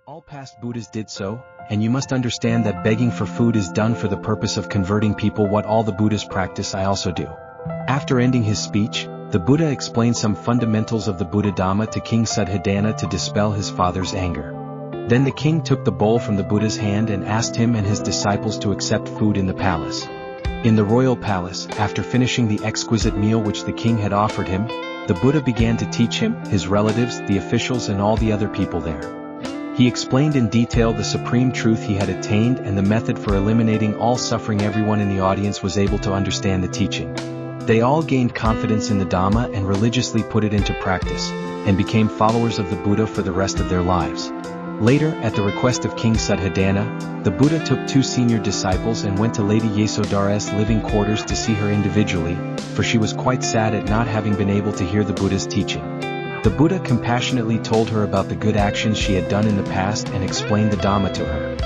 All past Buddhas did so, and you must understand that begging for food is done for the purpose of converting people. What all the Buddhas practice I also do. After ending his speech, the Buddha explained some fundamentals of the Buddha Dhamma to King Suddhodana to dispel his father's anger. Then the king took the bowl from the Buddha's hand and asked him and his disciples to accept food in the palace. In the royal palace, after finishing the exquisite meal which the king had offered him, the Buddha began to teach him, his relatives, the officials and all the other people there. He explained in detail the supreme truth he had attained and the method for eliminating all suffering. Everyone in the audience was able to understand the teaching. They all gained confidence in the Dhamma and religiously put it into practice, and became followers of the Buddha for the rest of their lives. Later, at the request of King Suddhodana, the Buddha took 2 senior disciples and went to Lady Yasodhara's living quarters to see her individually, for she was quite sad at not having been able to hear the Buddha's teaching. The Buddha compassionately told her about the good actions she had done in the past and explained the Dhamma to her.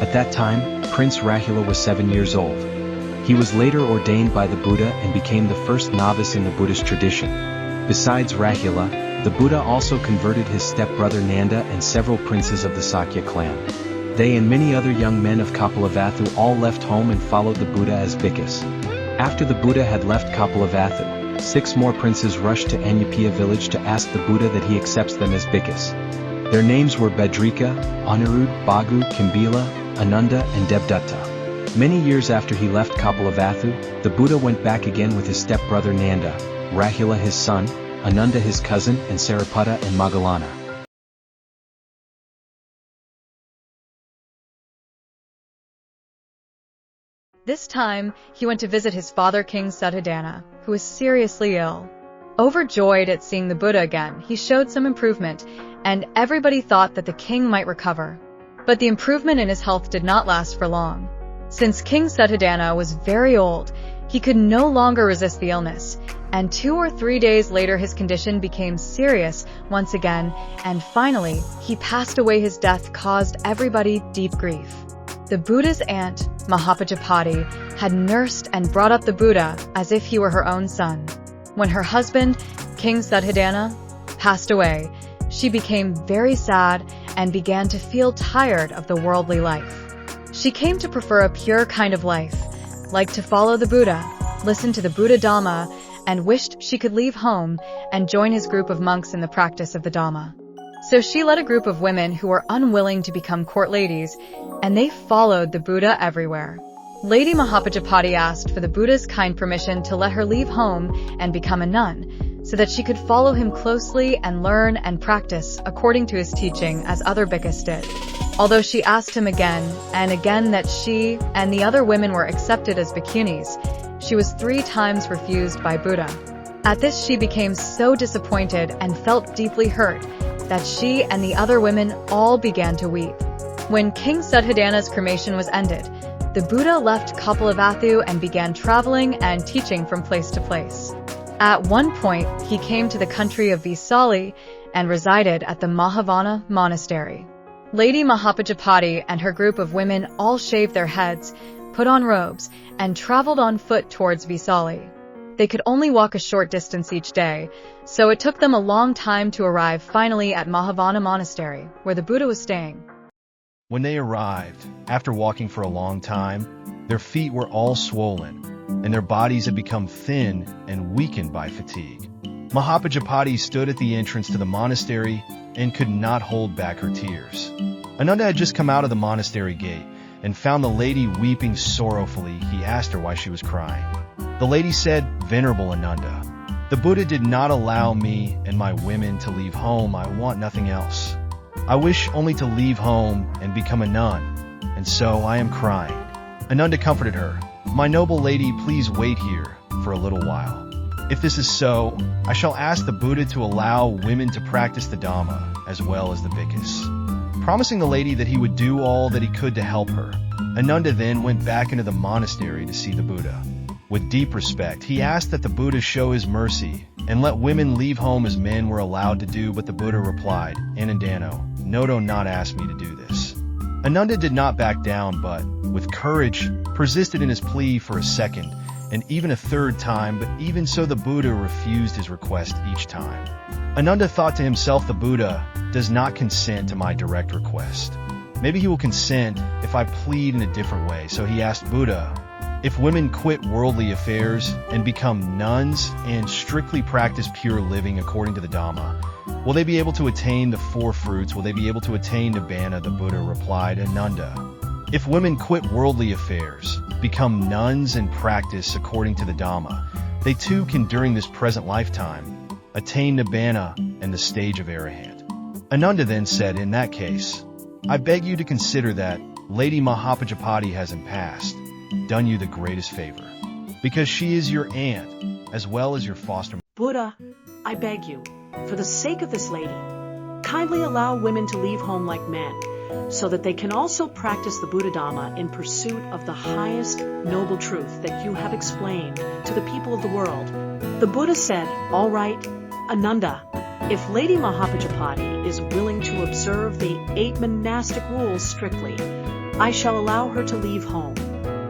At that time, Prince Rahula was 7 years old. He was later ordained by the Buddha and became the first novice in the Buddhist tradition. Besides Rahula, the Buddha also converted his stepbrother Nanda and several princes of the Sakya clan. They and many other young men of Kapilavatthu all left home and followed the Buddha as bhikkhus. After the Buddha had left Kapilavatthu, 6 more princes rushed to Anyapia village to ask the Buddha that he accepts them as bhikkhus. Their names were Badrika, Anirudh, Bhagu, Kimbila, Ananda and Devdutta. Many years after he left Kapilavatthu, the Buddha went back again with his stepbrother Nanda, Rahula his son, Ananda his cousin and Sariputta and Moggallana. This time, he went to visit his father King Suddhodana, who was seriously ill. Overjoyed at seeing the Buddha again, he showed some improvement, and everybody thought that the king might recover. But the improvement in his health did not last for long. Since King Suddhodana was very old, he could no longer resist the illness, and 2 or 3 days later his condition became serious once again, and finally, he passed away. His death caused everybody deep grief. The Buddha's aunt, Mahapajapati, had nursed and brought up the Buddha as if he were her own son. When her husband, King Suddhodana, passed away, she became very sad and began to feel tired of the worldly life. She came to prefer a pure kind of life, like to follow the Buddha, listen to the Buddha Dhamma, and wished she could leave home and join his group of monks in the practice of the Dhamma. So she led a group of women who were unwilling to become court ladies, and they followed the Buddha everywhere. Lady Mahapajapati asked for the Buddha's kind permission to let her leave home and become a nun, so that she could follow him closely and learn and practice according to his teaching as other bhikkhus did. Although she asked him again and again that she and the other women were accepted as bhikkhunis, she was 3 times refused by Buddha. At this she became so disappointed and felt deeply hurt that she and the other women all began to weep. When King Suddhodana's cremation was ended, the Buddha left Kapilavatthu and began traveling and teaching from place to place. At one point, he came to the country of Vesali and resided at the Mahavana monastery. Lady Mahapajapati and her group of women all shaved their heads, put on robes, and traveled on foot towards Vesali. They could only walk a short distance each day, so it took them a long time to arrive finally at Mahavana monastery, where the Buddha was staying. When they arrived, after walking for a long time, their feet were all swollen, and their bodies had become thin and weakened by fatigue. Mahapajapati stood at the entrance to the monastery and could not hold back her tears. Ananda had just come out of the monastery gate and found the lady weeping sorrowfully. He asked her why she was crying. The lady said, "Venerable Ananda, the Buddha did not allow me and my women to leave home. I want nothing else. I wish only to leave home and become a nun, and so I am crying." Ananda comforted her. "My noble lady, please wait here for a little while. If this is so, I shall ask the Buddha to allow women to practice the Dhamma as well as the bhikkhus." Promising the lady that he would do all that he could to help her, Ananda then went back into the monastery to see the Buddha. With deep respect, he asked that the Buddha show his mercy and let women leave home as men were allowed to do, but the Buddha replied, "Anandano, no, do not ask me to do this." Ananda did not back down, but, with courage, persisted in his plea for a second and even a third time, but even so the Buddha refused his request each time. Ananda thought to himself, the Buddha does not consent to my direct request. Maybe he will consent if I plead in a different way. So he asked Buddha, if women quit worldly affairs and become nuns and strictly practice pure living according to the Dhamma, will they be able to attain the four fruits? Will they be able to attain Nibbana? The Buddha replied, Ananda, if women quit worldly affairs, become nuns and practice according to the Dhamma, they too can during this present lifetime attain Nibbana and the stage of Arahant. Ananda then said, in that case, I beg you to consider that Lady Mahapajapati has in past done you the greatest favor, because she is your aunt as well as your foster mother. Buddha, I beg you, for the sake of this lady, kindly allow women to leave home like men, so that they can also practice the Buddha Dhamma in pursuit of the highest noble truth that you have explained to the people of the world. The Buddha said, all right, Ananda, if Lady Mahapajapati is willing to observe the 8 monastic rules strictly, I shall allow her to leave home.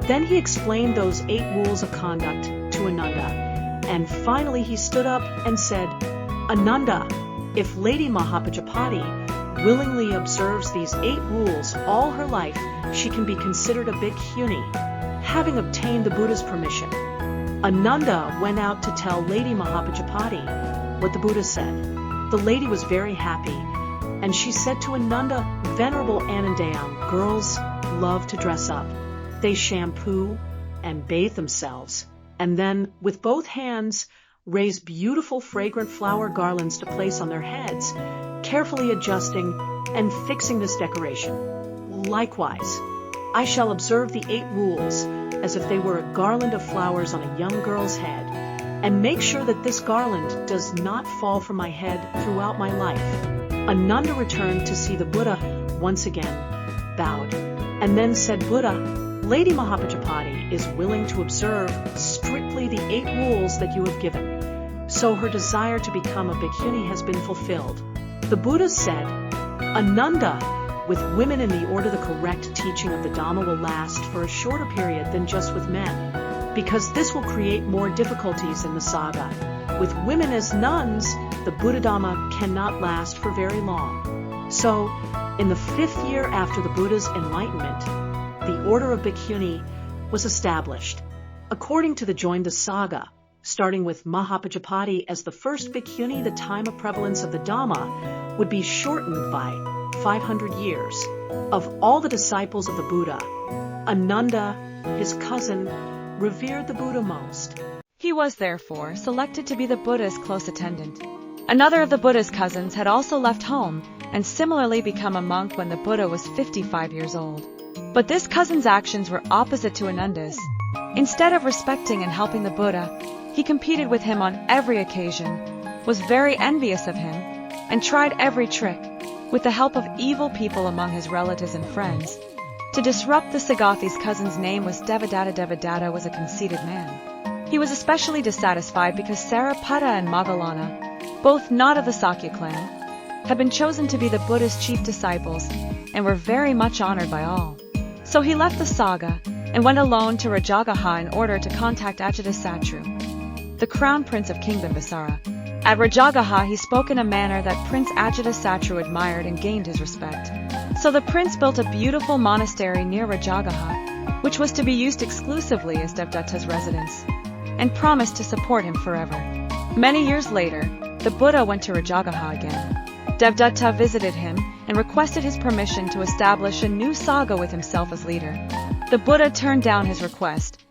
Then he explained those 8 rules of conduct to Ananda, and finally he stood up and said, Ananda, if Lady Mahapajapati willingly observes these 8 rules all her life, she can be considered a bhikkhuni, having obtained the Buddha's permission. Ananda went out to tell Lady Mahapajapati what the Buddha said. The lady was very happy, and she said to Ananda, Venerable Anandayam, girls love to dress up. They shampoo and bathe themselves, and then, with both hands, raise beautiful fragrant flower garlands to place on their heads, carefully adjusting and fixing this decoration. Likewise, I shall observe the 8 rules as if they were a garland of flowers on a young girl's head, and make sure that this garland does not fall from my head throughout my life. Ananda returned to see the Buddha once again, bowed, and then said, Buddha, Lady Mahapajapati is willing to observe strictly the 8 rules that you have given, so her desire to become a bhikkhuni has been fulfilled. The Buddha said, Ananda, with women in the order the correct teaching of the Dhamma will last for a shorter period than just with men, because this will create more difficulties in the saga. With women as nuns, the Buddha Dhamma cannot last for very long. So, in the 5th year after the Buddha's enlightenment, the order of bhikkhuni was established. According to the Joined Saga, starting with Mahapajapati as the first bhikkhuni, the time of prevalence of the Dhamma would be shortened by 500 years. Of all the disciples of the Buddha, Ananda, his cousin, revered the Buddha most. He was therefore selected to be the Buddha's close attendant. Another of the Buddha's cousins had also left home and similarly become a monk when the Buddha was 55 years old. But this cousin's actions were opposite to Ananda's. Instead of respecting and helping the Buddha, he competed with him on every occasion, was very envious of him, and tried every trick, with the help of evil people among his relatives and friends, to disrupt the Sagathi's cousin's name was Devadatta. Devadatta was a conceited man. He was especially dissatisfied because Sariputta and Moggallana, both not of the Sakya clan, had been chosen to be the Buddha's chief disciples and were very much honored by all. So he left the saga and went alone to Rajagaha in order to contact Ajatasattu, the crown prince of Kingdom Bimbisara. At Rajagaha he spoke in a manner that Prince Ajatasattu admired and gained his respect. So the prince built a beautiful monastery near Rajagaha, which was to be used exclusively as Devadatta's residence, and promised to support him forever. Many years later, the Buddha went to Rajagaha again. Devadatta visited him and requested his permission to establish a new saga with himself as leader. The Buddha turned down his request,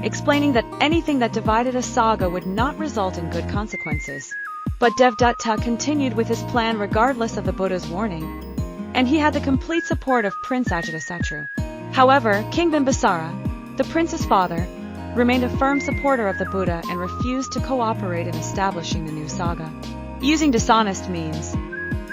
explaining that anything that divided a saga would not result in good consequences. But Devadatta continued with his plan regardless of the Buddha's warning, and he had the complete support of Prince Ajatasattu. However, King Bimbisara, the prince's father, remained a firm supporter of the Buddha and refused to cooperate in establishing the new saga. Using dishonest means,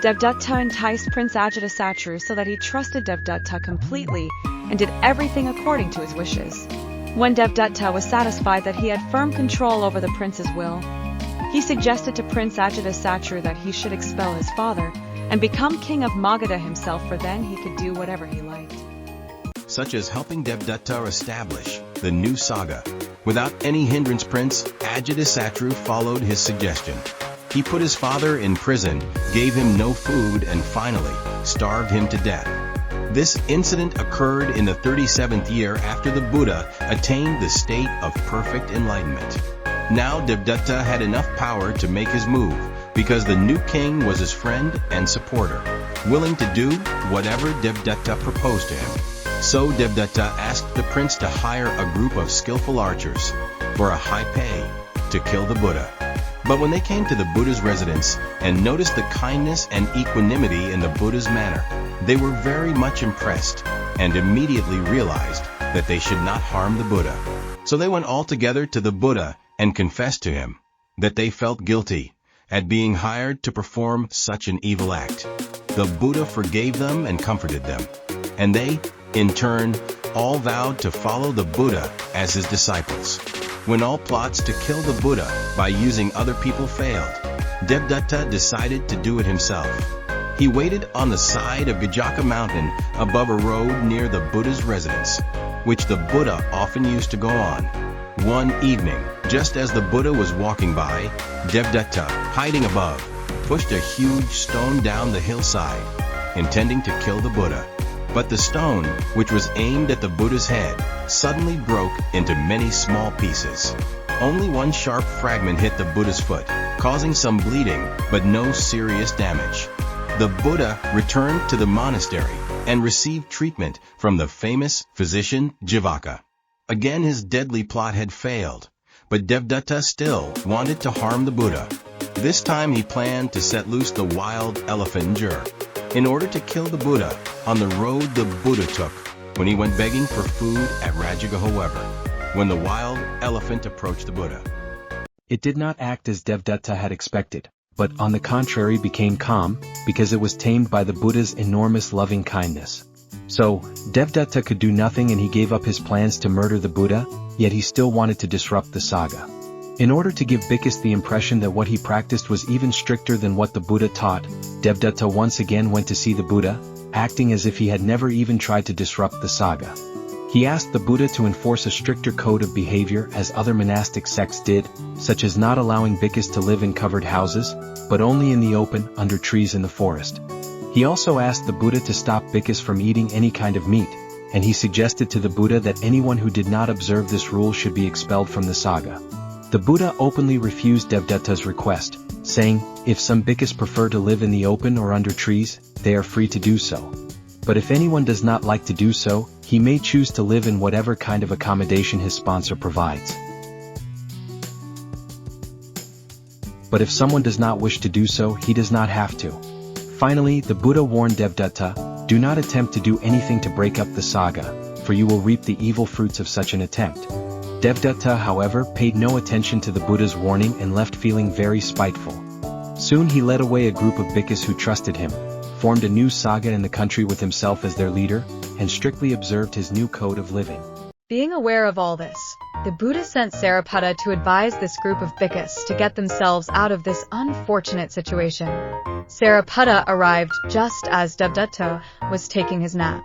Devadatta enticed Prince Ajatasattu so that he trusted Devadatta completely and did everything according to his wishes. When Devadatta was satisfied that he had firm control over the prince's will, he suggested to Prince Ajatasattu that he should expel his father and become king of Magadha himself, for then he could do whatever he liked. Such as helping Devadatta establish the new saga. Without any hindrance, Prince Ajatasattu followed his suggestion. He put his father in prison, gave him no food, and finally starved him to death. This incident occurred in the 37th year after the Buddha attained the state of perfect enlightenment. Now Devdatta had enough power to make his move, because the new king was his friend and supporter, willing to do whatever Devdatta proposed to him. So Devdatta asked the prince to hire a group of skillful archers for a high pay to kill the Buddha. But when they came to the Buddha's residence and noticed the kindness and equanimity in the Buddha's manner, they were very much impressed and immediately realized that they should not harm the Buddha. So they went all together to the Buddha and confessed to him that they felt guilty at being hired to perform such an evil act. The Buddha forgave them and comforted them, and they, in turn, all vowed to follow the Buddha as his disciples. When all plots to kill the Buddha by using other people failed, Devdatta decided to do it himself. He waited on the side of Gajaka mountain above a road near the Buddha's residence, which the Buddha often used to go on. One evening, just as the Buddha was walking by, Devdatta, hiding above, pushed a huge stone down the hillside, intending to kill the Buddha. But the stone, which was aimed at the Buddha's head, suddenly broke into many small pieces. Only one sharp fragment hit the Buddha's foot, causing some bleeding, but no serious damage. The Buddha returned to the monastery and received treatment from the famous physician Jivaka. Again his deadly plot had failed, but Devdatta still wanted to harm the Buddha. This time he planned to set loose the wild elephant Njur in order to kill the Buddha on the road the Buddha took when he went begging for food at Rajaga. However, when the wild elephant approached the Buddha, it did not act as Devdatta had expected, but on the contrary became calm, because it was tamed by the Buddha's enormous loving kindness. So, Devdatta could do nothing and he gave up his plans to murder the Buddha, yet he still wanted to disrupt the saga. In order to give Bhikkhu the impression that what he practiced was even stricter than what the Buddha taught, Devdatta once again went to see the Buddha, acting as if he had never even tried to disrupt the saga. He asked the Buddha to enforce a stricter code of behavior as other monastic sects did, such as not allowing bhikkhus to live in covered houses, but only in the open, under trees in the forest. He also asked the Buddha to stop bhikkhus from eating any kind of meat, and he suggested to the Buddha that anyone who did not observe this rule should be expelled from the saga. The Buddha openly refused Devdatta's request, saying, if some bhikkhus prefer to live in the open or under trees, they are free to do so. But if anyone does not like to do so, he may choose to live in whatever kind of accommodation his sponsor provides. But if someone does not wish to do so, he does not have to. Finally, the Buddha warned Devdatta, do not attempt to do anything to break up the saga, for you will reap the evil fruits of such an attempt. Devdatta, however, paid no attention to the Buddha's warning and left feeling very spiteful. Soon he led away a group of bhikkhus who trusted him, formed a new saga in the country with himself as their leader, and strictly observed his new code of living. Being aware of all this, the Buddha sent Sariputta to advise this group of bhikkhus to get themselves out of this unfortunate situation. Sariputta arrived just as Devdatta was taking his nap.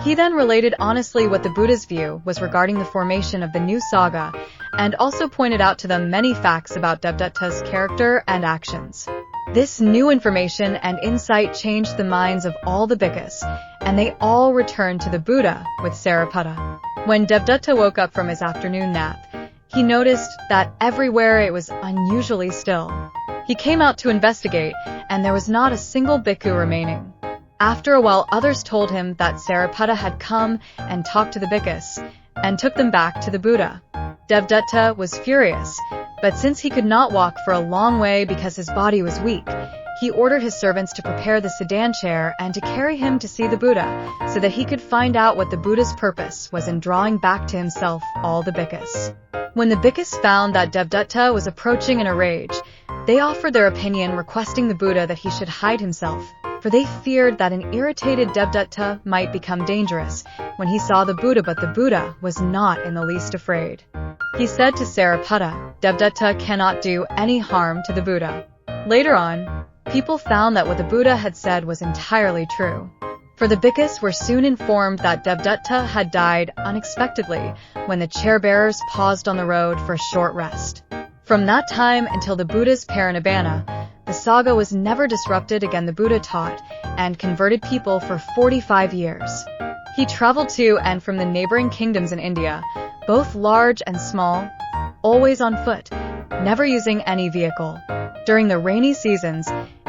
He then related honestly what the Buddha's view was regarding the formation of the new saga, and also pointed out to them many facts about Devdatta's character and actions. This new information and insight changed the minds of all the bhikkhus, and they all returned to the Buddha with Sariputta. When Devdatta woke up from his afternoon nap, he noticed that everywhere it was unusually still. He came out to investigate, and there was not a single bhikkhu remaining. After a while, others told him that Sariputta had come and talked to the bhikkhus, and took them back to the Buddha. Devdatta was furious, but since he could not walk for a long way because his body was weak, he ordered his servants to prepare the sedan chair and to carry him to see the Buddha, so that he could find out what the Buddha's purpose was in drawing back to himself all the bhikkhus. When the bhikkhus found that Devdatta was approaching in a rage, they offered their opinion, requesting the Buddha that he should hide himself, for they feared that an irritated Devdatta might become dangerous when he saw the Buddha, but the Buddha was not in the least afraid. He said to Sariputta, Devdatta cannot do any harm to the Buddha. Later on, people found that what the Buddha had said was entirely true. For the bhikkhus were soon informed that Devdatta had died unexpectedly when the chair-bearers paused on the road for a short rest. From that time until the Buddha's parinibbana, The saga was never disrupted again, the Buddha taught and converted people for 45 years. He traveled to and from the neighboring kingdoms in India, both large and small, always on foot, never using any vehicle. During the rainy seasons,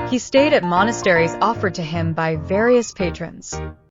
he stayed at monasteries offered to him by various patrons.